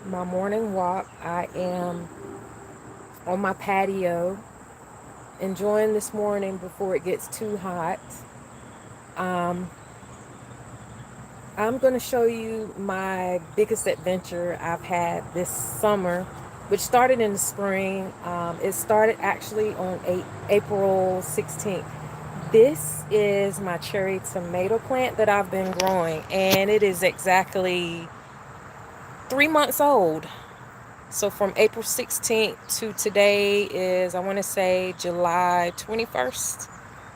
my morning walk. I am on my patio enjoying this morning before it gets too hot. Um, I'm going to show you my biggest adventure I've had this summer, which started in the spring. It started actually on April 16th. This is my cherry tomato plant that I've been growing, and it is exactly 3 months old. So from April 16th to today is, I want to say, July 21st.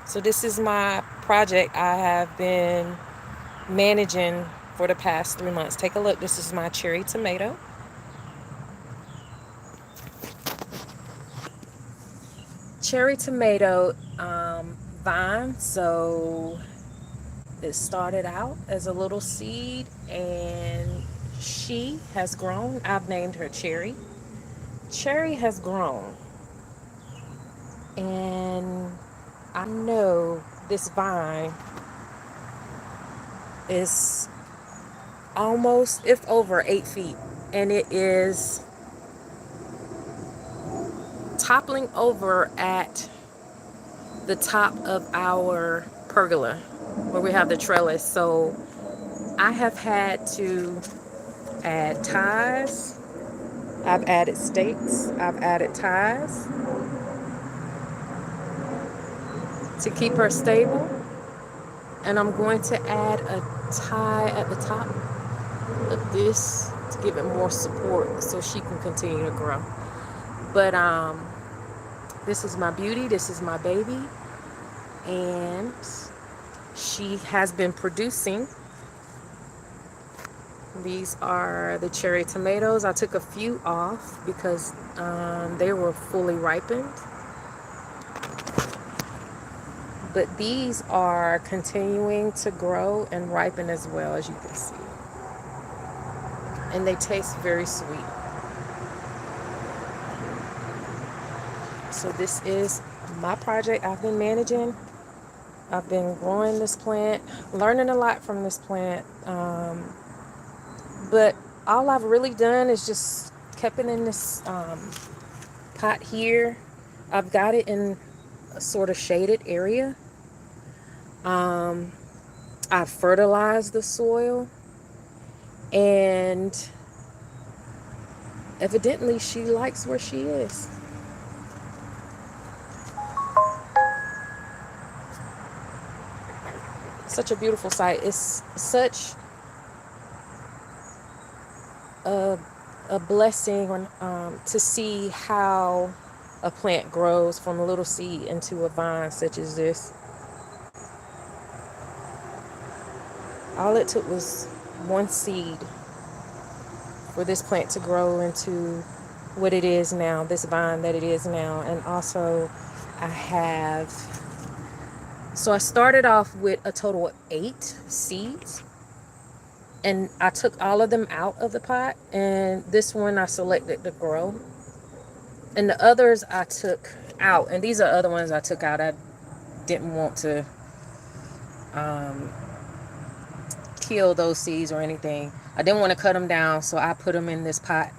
So this is my project I have been managing for the past 3 months. Take a look. This is my cherry tomato. Cherry tomato vine. So it started out as a little seed and she has grown. I've named her Cherry. Cherry has grown. And I know this vine is almost, if over 8 feet. And it is toppling over at the top of our pergola where we have the trellis. So I have had to add ties. I've added stakes. I've added ties to keep her stable. And I'm going to add a tie at the top of this to give it more support so she can continue to grow. But this is my beauty. This is my baby. And she has been producing. These are the cherry tomatoes. I took a few off because they were fully ripened. But these are continuing to grow and ripen as well, as you can see. And they taste very sweet. So this is my project I've been managing. I've been growing this plant, learning a lot from this plant. But all I've really done is just kept it in this pot here. I've got it in a sort of shaded area. I've fertilized the soil, and evidently she likes where she is. Such a beautiful sight. It's such a, a blessing to see how a plant grows from a little seed into a vine such as this. All it took was one seed for this plant to grow into what it is now, this vine that it is now. And also so I started off with a total of 8 seeds, and I took all of them out of the pot, and this one I selected to grow. And the others I took out, and these are other ones I took out. I didn't want to kill those seeds or anything. I didn't want to cut them down, so I put them in this pot.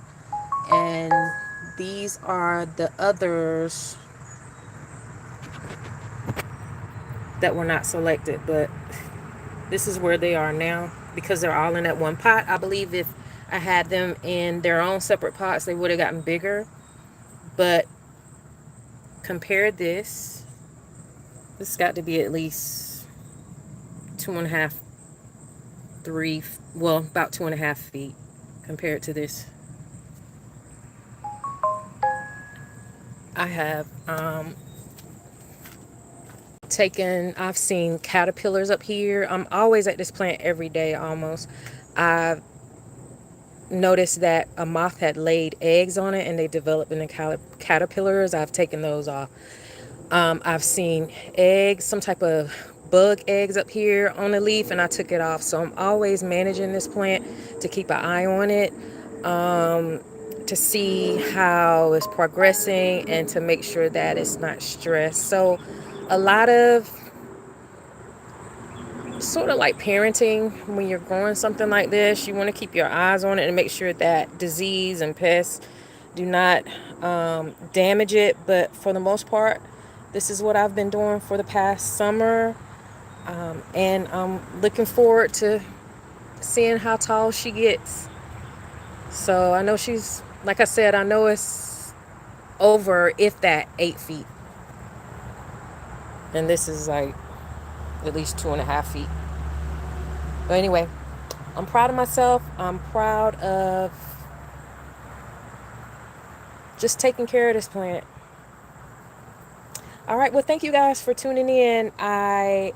And these are the others that were not selected, but this is where they are now because they're all in that one pot. I believe if I had them in their own separate pots, they would have gotten bigger. But compare this got to be at least 2.5, 3, well, about 2.5 feet compared to this. I have I've seen caterpillars up here. I'm always at this plant every day almost. I've noticed that a moth had laid eggs on it and they developed into caterpillars. I've taken those off. I've seen eggs, some type of bug eggs up here on the leaf, and I took it off. So I'm always managing this plant to keep an eye on it, to see how it's progressing and to make sure that it's not stressed. So a lot of sort of like parenting. When you're growing something like this, you want to keep your eyes on it and make sure that disease and pests do not damage it. But for the most part, this is what I've been doing for the past summer, and I'm looking forward to seeing how tall she gets. So I know she's, like I said, I know it's over, if that, 8 feet. And this is like at least 2.5 feet. But anyway, I'm proud of myself. I'm proud of just taking care of this plant. All right, well, thank you guys for tuning in. I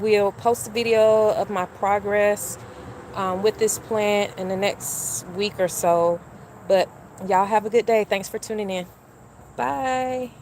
will post a video of my progress with this plant in the next week or so. But y'all have a good day. Thanks for tuning in. Bye.